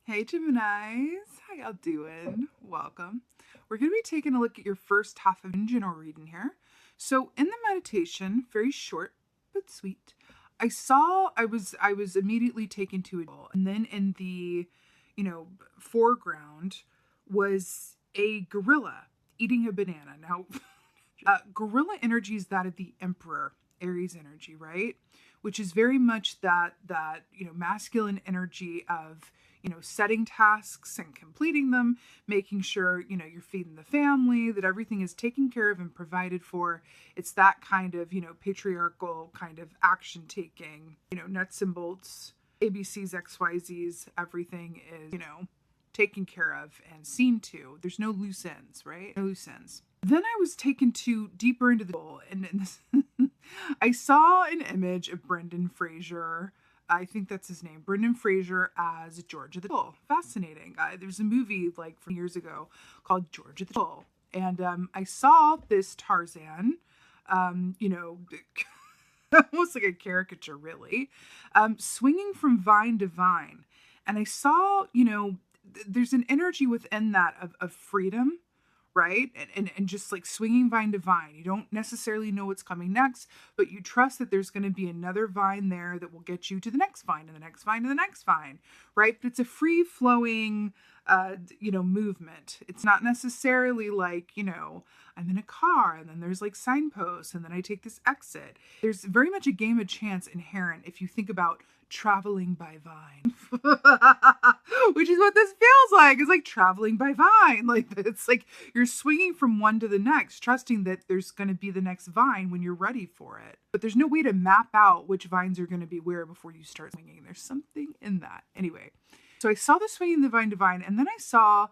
Hey Geminis, how y'all doing? Welcome. We're going to be taking a look at your first half of general reading here. So in the meditation, very short but sweet, I was immediately taken to a goal, and then in the foreground was a gorilla eating a banana. Now, gorilla energy is that of the Emperor, Aries energy, right? Which is very much that masculine energy of setting tasks and completing them, making sure you're feeding the family, that everything is taken care of and provided for. It's that kind of patriarchal kind of action taking, nuts and bolts, ABCs, XYZs, everything is taken care of and seen to. There's no loose ends, right? No loose ends. Then I was taken to deeper into the goal, and this, I saw an image of Brendan Fraser. I think that's his name, Brendan Fraser as George of the Jungle. Fascinating. There's a movie like from years ago called George of the Jungle, and I saw this Tarzan, almost like a caricature, really, swinging from vine to vine, and I saw, there's an energy within that of freedom, right? And just like swinging vine to vine. You don't necessarily know what's coming next, but you trust that there's going to be another vine there that will get you to the next vine and the next vine and the next vine, right? But it's a free flowing, movement. It's not necessarily like, I'm in a car and then there's like signposts and then I take this exit. There's very much a game of chance inherent if you think about traveling by vine, which is what this feels like. It's like traveling by vine. Like it's like you're swinging from one to the next, trusting that there's going to be the next vine when you're ready for it. But there's no way to map out which vines are going to be where before you start swinging. There's something in that. Anyway, so I saw the swinging the vine to vine, and then I saw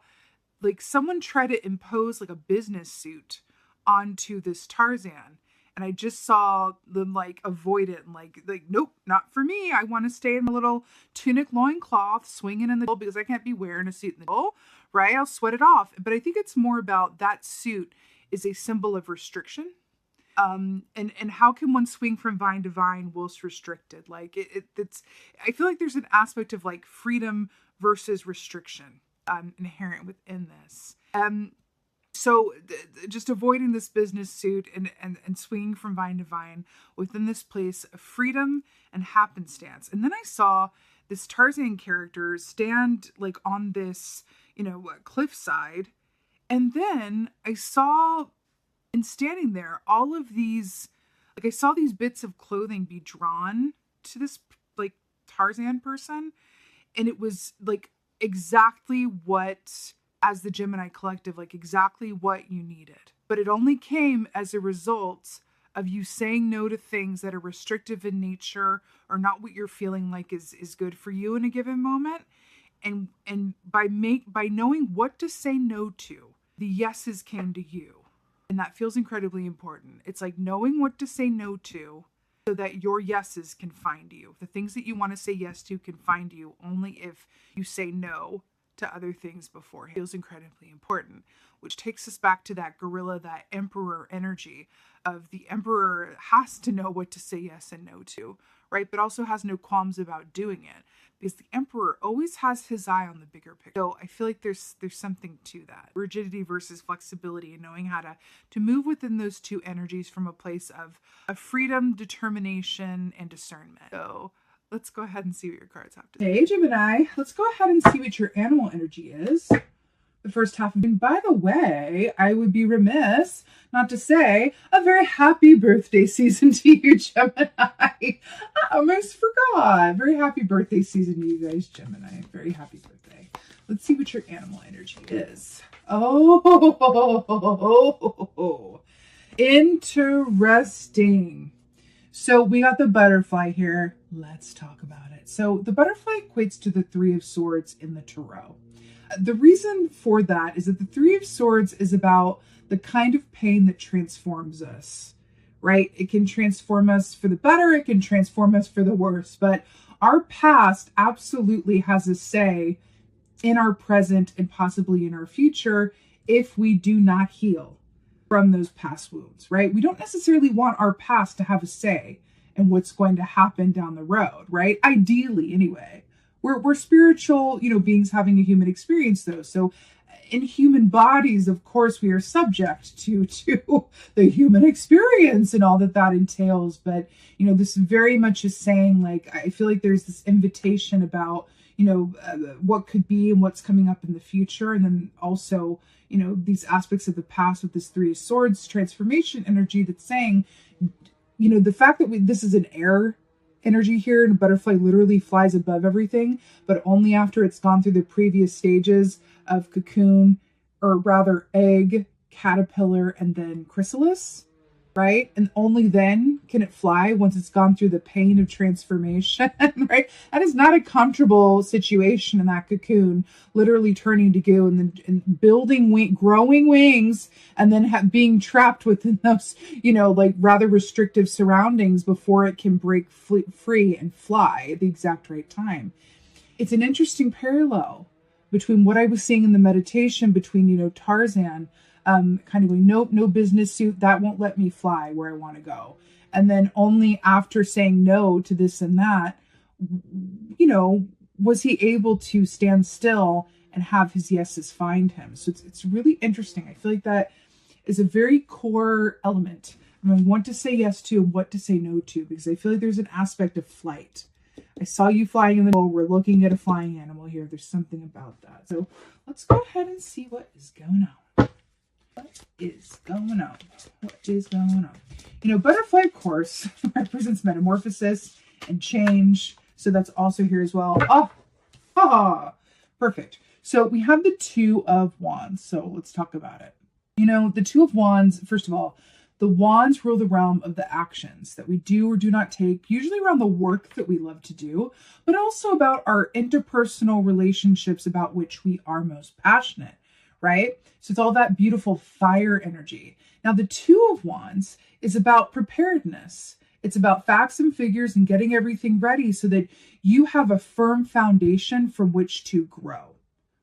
like someone try to impose like a business suit onto this Tarzan. And I just saw them like avoid it and like nope, not for me. I want to stay in the little tunic loincloth swinging in the middle because I can't be wearing a suit in the middle, right? I'll sweat it off. But I think it's more about that suit is a symbol of restriction. And how can one swing from vine to vine whilst restricted? Like it's, I feel like there's an aspect of like freedom versus restriction inherent within this. So just avoiding this business suit and swinging from vine to vine within this place of freedom and happenstance. And then I saw this Tarzan character stand like on this, cliffside. And then I saw, in standing there, all of these, like I saw these bits of clothing be drawn to this like Tarzan person. And it was like exactly what, as the Gemini collective, like exactly what you needed. But it only came as a result of you saying no to things that are restrictive in nature or not what you're feeling like is good for you in a given moment. And by knowing what to say no to, the yeses came to you. And that feels incredibly important. It's like knowing what to say no to so that your yeses can find you. The things that you want to say yes to can find you only if you say no to other things before. It feels incredibly important, which takes us back to that gorilla, that emperor energy of the emperor has to know what to say yes and no to, right? But also has no qualms about doing it because the emperor always has his eye on the bigger picture. So I feel like there's something to that. Rigidity versus flexibility and knowing how to move within those two energies from a place of freedom, determination, and discernment. So let's go ahead and see what your cards have to say. Hey, Gemini, let's go ahead and see what your animal energy is. The first half of it. By the way, I would be remiss not to say a very happy birthday season to you, Gemini. I almost forgot. Very happy birthday season to you guys, Gemini. Very happy birthday. Let's see what your animal energy is. Oh, interesting. So we got the butterfly here. Let's talk about it. So the butterfly equates to the Three of Swords in the Tarot. The reason for that is that the Three of Swords is about the kind of pain that transforms us, right? It can transform us for the better. It can transform us for the worse. But our past absolutely has a say in our present and possibly in our future if we do not heal from those past wounds, right? We don't necessarily want our past to have a say in what's going to happen down the road, right? Ideally, anyway, We're spiritual, beings having a human experience though. So in human bodies, of course, we are subject to the human experience and all that entails. But, this very much is saying, like, I feel like there's this invitation about, what could be and what's coming up in the future. And then also, these aspects of the past with this Three of Swords transformation energy that's saying, the fact that this is an air energy here, and a butterfly literally flies above everything, but only after it's gone through the previous stages of cocoon, or rather egg, caterpillar, and then chrysalis, right? And only then can it fly, once it's gone through the pain of transformation, right? That is not a comfortable situation in that cocoon, literally turning to goo and building growing wings, and then being trapped within those, like rather restrictive surroundings before it can break free and fly at the exact right time. It's an interesting parallel between what I was seeing in the meditation between, Tarzan, kind of going, nope, no business suit, that won't let me fly where I want to go. And then only after saying no to this and that, was he able to stand still and have his yeses find him. So it's really interesting. I feel like that is a very core element. What to say yes to and what to say no to, because I feel like there's an aspect of flight. I saw you flying in the middle. We're looking at a flying animal here. There's something about that. So let's go ahead and see what is going on. What is going on? What is going on? Butterfly, of course, represents metamorphosis and change. So that's also here as well. Oh, perfect. So we have the Two of Wands. So let's talk about it. The Two of Wands, first of all, the wands rule the realm of the actions that we do or do not take, usually around the work that we love to do, but also about our interpersonal relationships about which we are most passionate, right? So it's all that beautiful fire energy. Now, the Two of Wands is about preparedness. It's about facts and figures and getting everything ready so that you have a firm foundation from which to grow,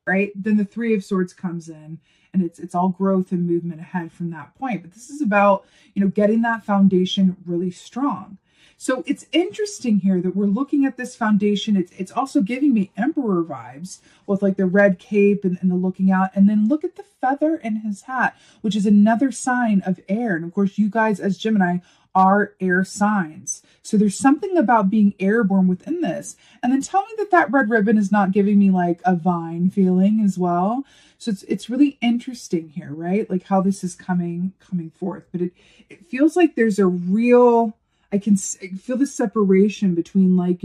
right? Then the Three of Swords comes in, and it's all growth and movement ahead from that point. But this is about, getting that foundation really strong. So it's interesting here that we're looking at this foundation. It's also giving me Emperor vibes with like the red cape and the looking out. And then look at the feather in his hat, which is another sign of air. And of course, you guys as Gemini are air signs. So there's something about being airborne within this. And then tell me that red ribbon is not giving me like a vine feeling as well. So it's really interesting here, right? Like how this is coming forth. But it feels like there's a real, I can feel the separation between like,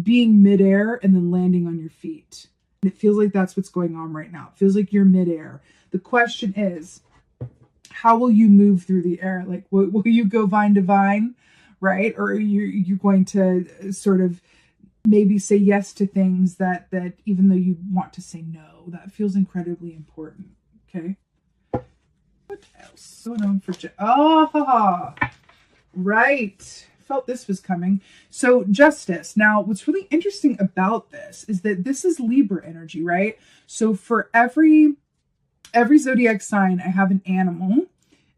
being midair and then landing on your feet. And it feels like that's what's going on right now. It feels like you're midair. The question is, how will you move through the air? Like, will you go vine to vine, right? Or are you going to sort of maybe say yes to things that even though you want to say no? That feels incredibly important, okay? What else going on for right. Felt this was coming. So justice. Now, what's really interesting about this is that this is Libra energy, right? So for every zodiac sign, I have an animal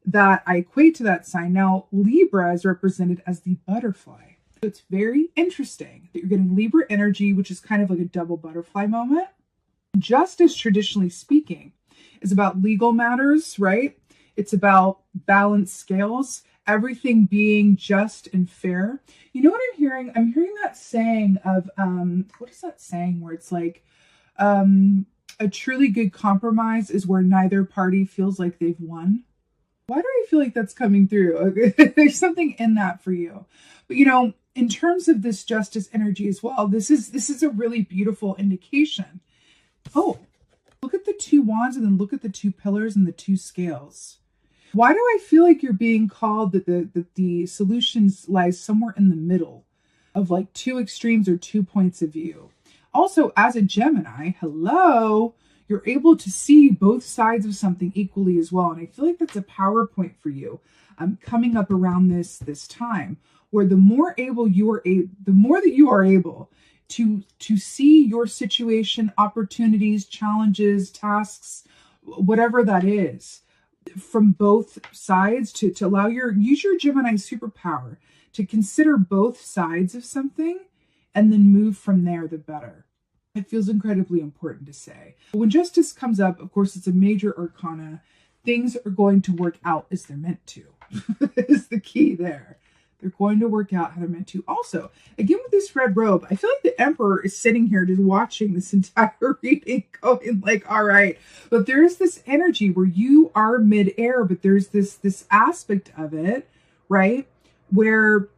that I equate to that sign. Now, Libra is represented as the butterfly. So it's very interesting that you're getting Libra energy, which is kind of like a double butterfly moment. Justice, traditionally speaking, is about legal matters, right? It's about balanced scales, everything being just and fair. You know what I'm hearing? I'm hearing that saying of, what is that saying where it's like, a truly good compromise is where neither party feels like they've won. Why do I feel like that's coming through? There's something in that for you. But, in terms of this justice energy as well, this is a really beautiful indication. Oh, look at the two wands and then look at the two pillars and the two scales. Why do I feel like you're being called that the solutions lies somewhere in the middle of like two extremes or 2 points of view? Also, as a Gemini, hello, you're able to see both sides of something equally as well. And I feel like that's a power point for you coming up around this time, where the more that you are able to see your situation, opportunities, challenges, tasks, whatever that is, from both sides, to allow use your Gemini superpower to consider both sides of something and then move from there, the better. It feels incredibly important to say. When justice comes up, of course, it's a major arcana. Things are going to work out as they're meant to, is the key there. They're going to work out how they're meant to. Also, again, with this red robe, I feel like the Emperor is sitting here just watching this entire reading going like, all right. But there's this energy where you are midair, but there's this aspect of it, right? Where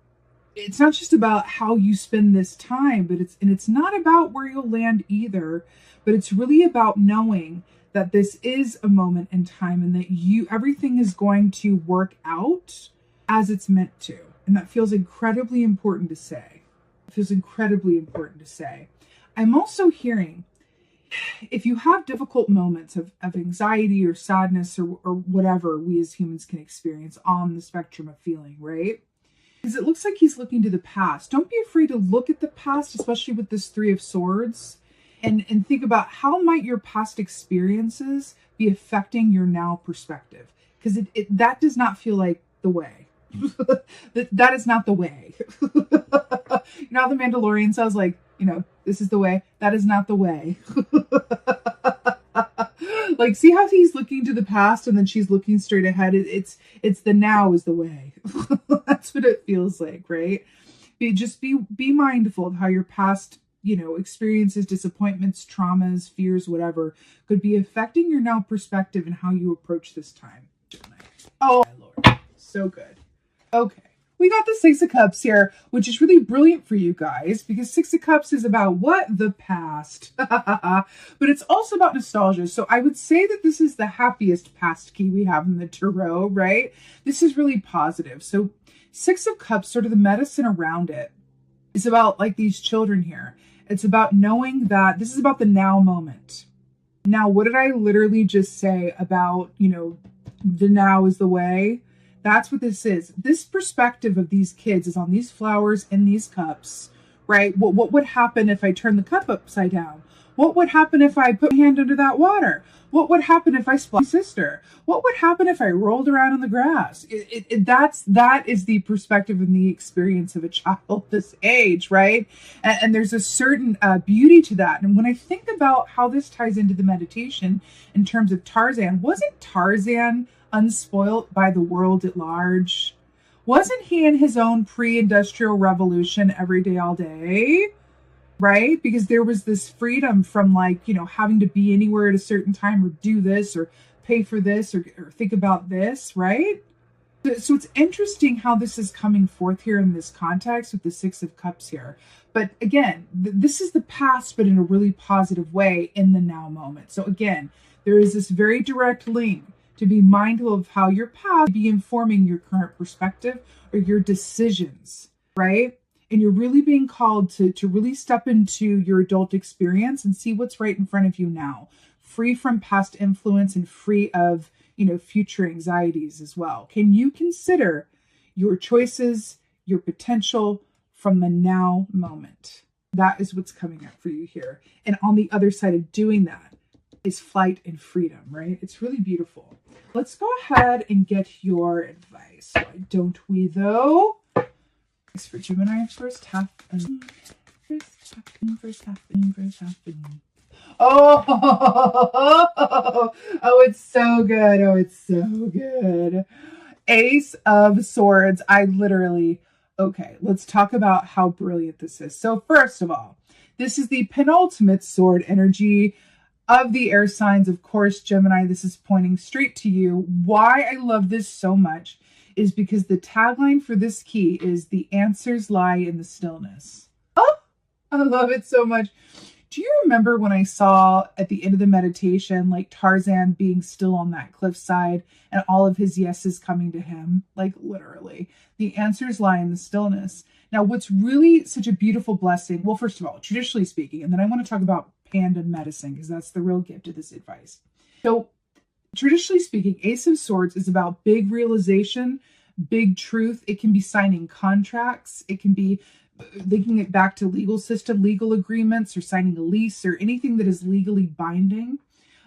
it's not just about how you spend this time, but it's not about where you'll land either, but it's really about knowing that this is a moment in time and that everything is going to work out as it's meant to. And that feels incredibly important to say. It feels incredibly important to say. I'm also hearing, if you have difficult moments of anxiety or sadness or whatever we as humans can experience on the spectrum of feeling, right? Because it looks like he's looking to the past. Don't be afraid to look at the past, especially with this Three of Swords, and think about how might your past experiences be affecting your now perspective. Because that does not feel like the way. that is not the way. You know how the Mandalorian says, like, this is the way. That is not the way. Like, see how he's looking to the past and then she's looking straight ahead. It's the now is the way. That's what it feels like, right? Be mindful of how your past, experiences, disappointments, traumas, fears, whatever, could be affecting your now perspective and how you approach this time. Oh, my Lord. So good. Okay. We got the Six of Cups here, which is really brilliant for you guys because Six of Cups is about what? The past. But it's also about nostalgia. So I would say that this is the happiest past key we have in the tarot, right? This is really positive. So Six of Cups, sort of the medicine around it, is about like these children here. It's about knowing that this is about the now moment. Now, what did I literally just say about, the now is the way? That's what this is. This perspective of these kids is on these flowers and these cups, right? What would happen if I turn the cup upside down? What would happen if I put my hand under that water? What would happen if I splashed my sister? What would happen if I rolled around in the grass? That is the perspective and the experience of a child this age, right? And there's a certain beauty to that. And when I think about how this ties into the meditation in terms of Tarzan, wasn't Tarzan unspoilt by the world at large? Wasn't he in his own pre-industrial revolution every day, all day? Right? Because there was this freedom from having to be anywhere at a certain time or do this or pay for this or think about this, right? So it's interesting how this is coming forth here in this context with the Six of Cups here. But again, this is the past, but in a really positive way in the now moment. So again, there is this very direct link to be mindful of how your past be informing your current perspective or your decisions, right? And you're really being called to really step into your adult experience and see what's right in front of you now, free from past influence and free of, future anxieties as well. Can you consider your choices, your potential from the now moment? That is what's coming up for you here. And on the other side of doing that is flight and freedom, right? It's really beautiful. Let's go ahead and get your advice. Why don't we, though? Thanks for Gemini first half. First half. Oh, it's so good. Oh, it's so good. Ace of Swords. Okay, let's talk about how brilliant this is. So first of all, this is the penultimate sword energy of the air signs. Of course, Gemini, this is pointing straight to you. Why I love this so much is because the tagline for this key is the answers lie in the stillness. Oh, I love it so much. Do you remember when I saw at the end of the meditation, like Tarzan being still on that cliffside and all of his yeses coming to him? Like literally, the answers lie in the stillness. Now, what's really such a beautiful blessing, well, first of all, traditionally speaking, and then I want to talk about panda medicine because that's the real gift of this advice. So traditionally speaking, Ace of Swords is about big realization, big truth. It can be signing contracts. It can be linking it back to legal system, legal agreements, or signing a lease or anything that is legally binding.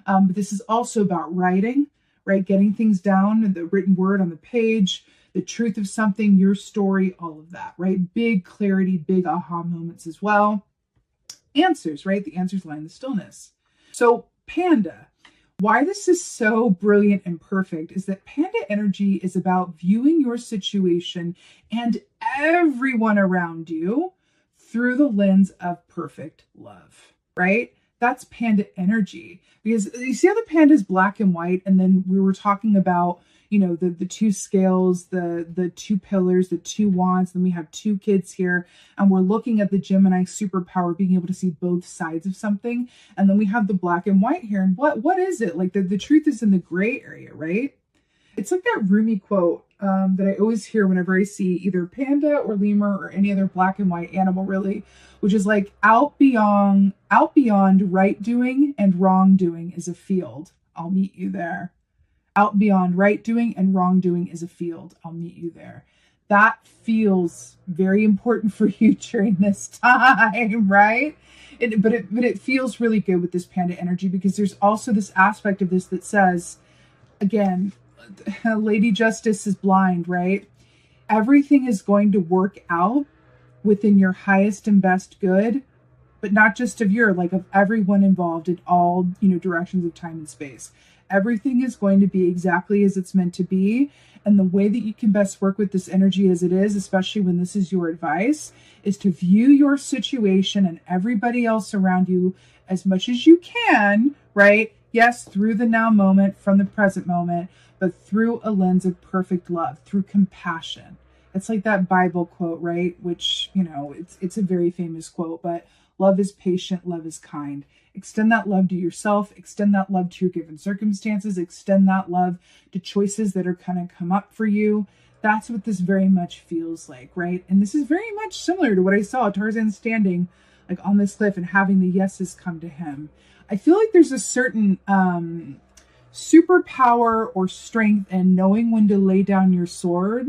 But this is also about writing, right? Getting things down, the written word on the page, the truth of something, your story, all of that, right? Big clarity, big aha moments as well. answers, right? The answers lie in the stillness. So Panda, why this is so brilliant and perfect is that Panda energy is about viewing your situation and everyone around you through the lens of perfect love, right? That's Panda energy. Because you see how the panda is black and white, and then we were talking about, you know, the two scales, the two pillars, the two wands, then we have two kids here, and we're looking at the Gemini superpower, being able to see both sides of something. And then we have the black and white here. And what is it? Like the truth is in the gray area, right? It's like that Rumi quote that I always hear whenever I see either panda or lemur or any other black and white animal, really, which is like out beyond right doing and wrongdoing is a field. I'll meet you there. Out beyond right doing and wrongdoing is a field. I'll meet you there. That feels very important for you during this time, right? But it feels really good with this panda energy, because there's also this aspect of this that says, again, Lady Justice is blind, right? Everything is going to work out within your highest and best good, but not just of like of everyone involved in all, directions of time and space. Everything is going to be exactly as it's meant to be. And the way that you can best work with this energy as it is, especially when this is your advice, is to view your situation and everybody else around you as much as you can, right? Yes, through the now moment, from the present moment, but through a lens of perfect love, through compassion. It's like that Bible quote, right? Which, it's a very famous quote, but love is patient, love is kind. Extend that love to yourself, extend that love to your given circumstances, extend that love to choices that are kind of come up for you. That's what this very much feels like, right? And this is very much similar to what I saw Tarzan standing like on this cliff and having the yeses come to him. I feel like there's a certain superpower or strength in knowing when to lay down your sword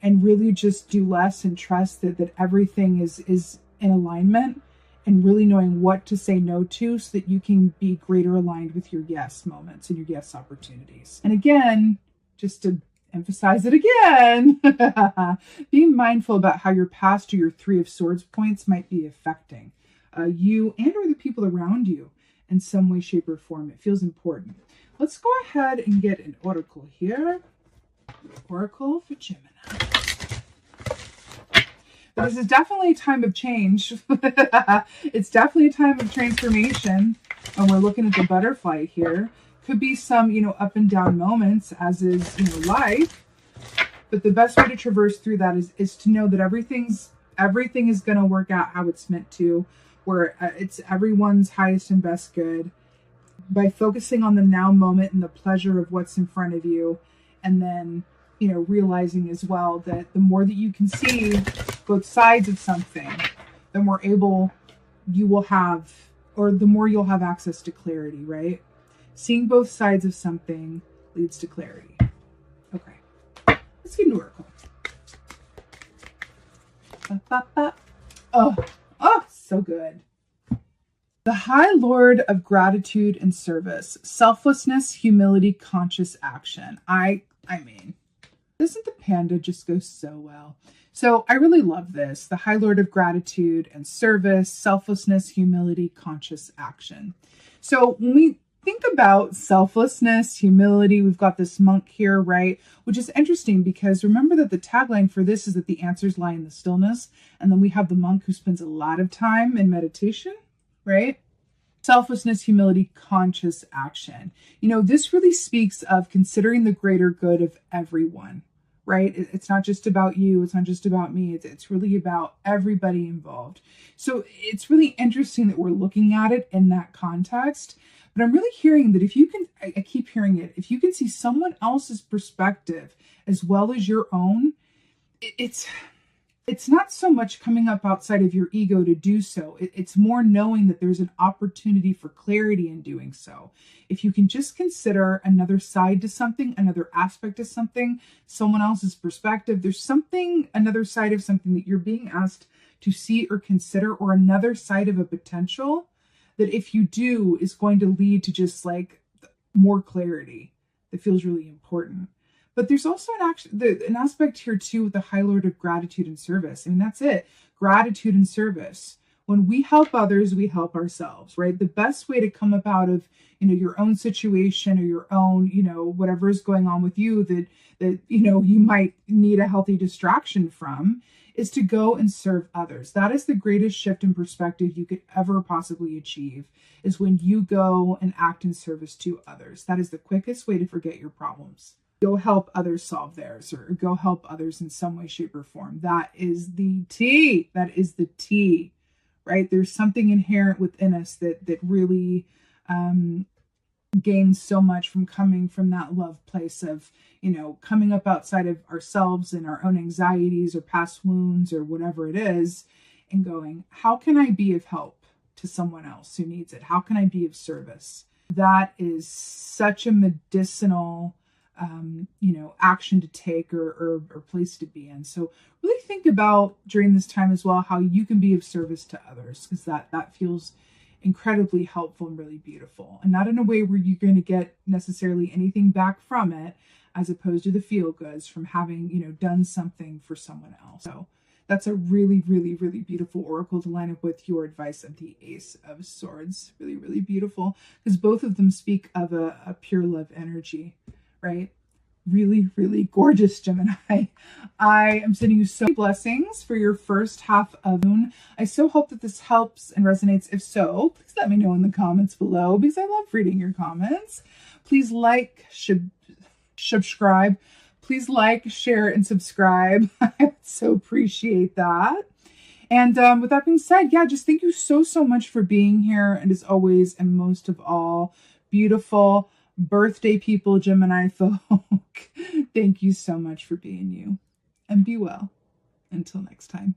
and really just do less and trust that everything is in alignment, and really knowing what to say no to so that you can be greater aligned with your yes moments and your yes opportunities. And again, just to emphasize it again, being mindful about how your past or your Three of Swords points might be affecting you and or the people around you in some way, shape, or form. It feels important. Let's go ahead and get an oracle here. Oracle for Gemini. This is definitely a time of change. It's definitely a time of transformation. And we're looking at the butterfly here. Could be some, up and down moments, as is, life. But the best way to traverse through that is to know that everything is going to work out how it's meant to, where it's everyone's highest and best good. By focusing on the now moment and the pleasure of what's in front of you, and then, realizing as well that the more that you can see both sides of something, the more able you will have, or the more you'll have access to clarity, right? Seeing both sides of something leads to clarity. Okay, let's get an oracle. Oh, so good. The High Lord of Gratitude and Service, Selflessness, Humility, Conscious Action. I mean, doesn't the panda just go so well? So I really love this. The High Lord of Gratitude and Service, Selflessness, Humility, Conscious Action. So when we think about selflessness, humility, we've got this monk here, right? Which is interesting because remember that the tagline for this is that the answers lie in the stillness. And then we have the monk who spends a lot of time in meditation, right? Selflessness, humility, conscious action. This really speaks of considering the greater good of everyone, right? It's not just about you. It's not just about me. It's really about everybody involved. So it's really interesting that we're looking at it in that context. But I'm really hearing that if you can, I keep hearing it, if you can see someone else's perspective as well as your own, it's not so much coming up outside of your ego to do so. It's more knowing that there's an opportunity for clarity in doing so. If you can just consider another side to something, another aspect of something, someone else's perspective, there's another side of something that you're being asked to see or consider, or another side of a potential that if you do is going to lead to just like more clarity that feels really important. But there's also an aspect here too with the High Lord of Gratitude and Service. I mean, that's it. Gratitude and service. When we help others, we help ourselves, right? The best way to come up out of, your own situation or your own, whatever is going on with you that you might need a healthy distraction from, is to go and serve others. That is the greatest shift in perspective you could ever possibly achieve, is when you go and act in service to others. That is the quickest way to forget your problems. Go help others solve theirs, or go help others in some way, shape, or form. That is the T. That is the T, right? There's something inherent within us that really gains so much from coming from that love place of, coming up outside of ourselves and our own anxieties or past wounds or whatever it is, and going, how can I be of help to someone else who needs it? How can I be of service? That is such a medicinal action to take or place to be in. So really think about during this time as well, how you can be of service to others, because that feels incredibly helpful and really beautiful, and not in a way where you're going to get necessarily anything back from it, as opposed to the feel goods from having, done something for someone else. So that's a really, really, really beautiful oracle to line up with your advice of the Ace of Swords. Really, really beautiful, because both of them speak of a pure love energy, right? Really, really gorgeous, Gemini. I am sending you so many blessings for your first half of June. I so hope that this helps and resonates. If so, please let me know in the comments below, because I love reading your comments. Please like, subscribe. Please like, share, and subscribe. I so appreciate that. And with that being said, just thank you so, so much for being here. And as always, and most of all, beautiful birthday people, Gemini folk, thank you so much for being you. And be well. Until next time.